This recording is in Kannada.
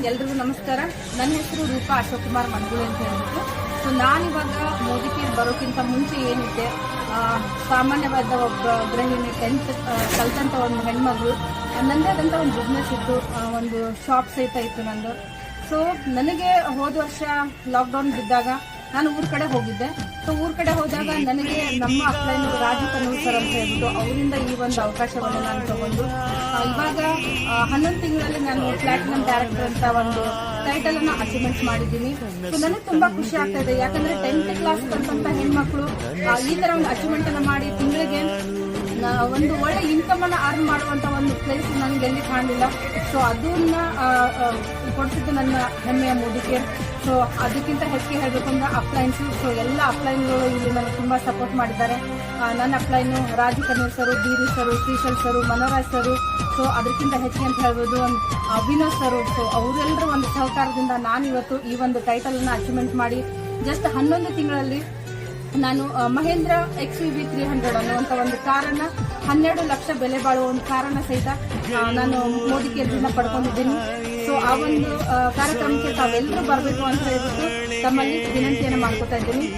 ಎಲ್ರಿಗೂ ನಮಸ್ಕಾರ. ನನ್ನ ಹೆಸರು ರೂಪಾ ಅಶೋಕ್ ಕುಮಾರ್ ಮನ್ಗುಳಿ ಅಂತ ಹೇಳ್ಬಿಟ್ಟು. ಸೊ ನಾನಿವಾಗ ಮೋದಿ ಕೇರ್ ಬರೋಕ್ಕಿಂತ ಮುಂಚೆ ಏನಿದೆ, ಸಾಮಾನ್ಯವಾದ ಒಬ್ಬ ಗೃಹಿಣಿ, 10th ಕಲ್ತಂತ ಒಂದು ಹೆಣ್ಮಗಳು. ನನ್ನದೇ ಆದಂಥ ಒಂದು ಬಿಸ್ನೆಸ್ ಇತ್ತು, ಒಂದು ಶಾಪ್ ಸಹಿತ ಇತ್ತು ನಂದು. ಸೊ ನನಗೆ ಹೋದ ವರ್ಷ ಲಾಕ್ಡೌನ್ ಬಿದ್ದಾಗ ನಾನು ಊರ ಕಡೆ ಹೋಗಿದ್ದೆ. ಸೊ ಊರ ಕಡೆ ಹೋದಾಗ ನನಗೆ ನಮ್ಮ ಅಪ್ಲೈನ್ ರಾಜು ಕನ್ನೂರ್ ಸರ್ ಅಂತ ಹೇಳ್ಬಿಟ್ಟು ಅವರಿಂದ ಈ ಒಂದು ಅವಕಾಶವನ್ನು ನಾನು ತಗೊಂಡು ಇವಾಗ 11 ತಿಂಗಳಲ್ಲಿ ನಾನು ಪ್ಲಾಟಿನಂ ಡೈರೆಕ್ಟರ್ ಅಂತ ಒಂದು ಟೈಟಲ್ ಅನ್ನ ಅಚೀವ್ಮೆಂಟ್ ಮಾಡಿದ್ದೀನಿ. ಸೊ ನನಗೆ ತುಂಬಾ ಖುಷಿ ಆಗ್ತಾ ಇದೆ, ಯಾಕಂದ್ರೆ 10th ಕ್ಲಾಸ್ ಕಲ್ತಂತ ಹೆಣ್ಮಕ್ಳು ಈ ತರ ಒಂದು ಅಚೀವ್ಮೆಂಟ್ ಅನ್ನ ಮಾಡಿ ತಿಂಗಳಿಗೆ ಒಂದು ಒಳ್ಳೆ ಇನ್ಕಮ್ ಅನ್ನ ಅರ್ನ್ ಮಾಡುವಂತ ಒಂದು ಪ್ಲೇಸ್ ನನಗೆ ಎಲ್ಲಿ ಕಾಣಲಿಲ್ಲ. ಸೊ ಅದನ್ನ ಕೊಡಿಸಿದ್ದು ನನ್ನ ಹೆಮ್ಮೆಯ ಮೋದಿ ಕೇರ್. ಸೊ ಅದಕ್ಕಿಂತ ಹೆಚ್ಚಿಗೆ ಹೇಳಬೇಕು ಅಂದ್ರೆ ಅಪ್ಲೈನ್ಸ್. ಸೊ ಎಲ್ಲ ಅಪ್ಲೈನ್ಗಳು ಇಲ್ಲಿ ನನಗೆ ತುಂಬಾ ಸಪೋರ್ಟ್ ಮಾಡಿದ್ದಾರೆ. ನನ್ನ ಅಪ್ಲೈನು ರಾಜು ಕನ್ನೂರ್ ಸರು, ಬೀರು ಸರು, ಶ್ರೀಶಲ್ ಸರು, ಮನೋರಾಜ್ ಸರು. ಸೊ ಅದಕ್ಕಿಂತ ಹೆಚ್ಚಿಗೆ ಅಂತ ಹೇಳ್ಬೋದು ವಿನೋದ್ ಸರು. ಸೊ ಅವರೆಲ್ಲರೂ ಒಂದು ಸಹಕಾರದಿಂದ ನಾನು ಇವತ್ತು ಈ ಒಂದು ಟೈಟಲ್ ಅನ್ನ ಅಚೀವ್ಮೆಂಟ್ ಮಾಡಿ ಜಸ್ಟ್ 11 ತಿಂಗಳಲ್ಲಿ ನಾನು ಮಹೇಂದ್ರ XUV 300 ಅನ್ನುವಂಥ ಒಂದು ಕಾರನ್ನ 12 ಲಕ್ಷ ಬೆಲೆ ಬಾಳುವ ಒಂದು ಕಾರನ್ನ ಸಹಿತ ನಾನು ಮೋದಿ ಕೇರ್ದಿಂದ ಪಡ್ಕೊಂಡಿದ್ದೀನಿ. ಸೊ ಆ ಒಂದು ಕಾರ್ಯಕ್ರಮಕ್ಕೆ ತಾವೆಲ್ಲರೂ ಬರಬೇಕು ಅಂತ ಹೇಳ್ಬಿಟ್ಟು ತಮ್ಮಲ್ಲಿ ವಿನಂತಿಯನ್ನು ಮಾಡ್ಕೊತಾ ಇದ್ದೀನಿ.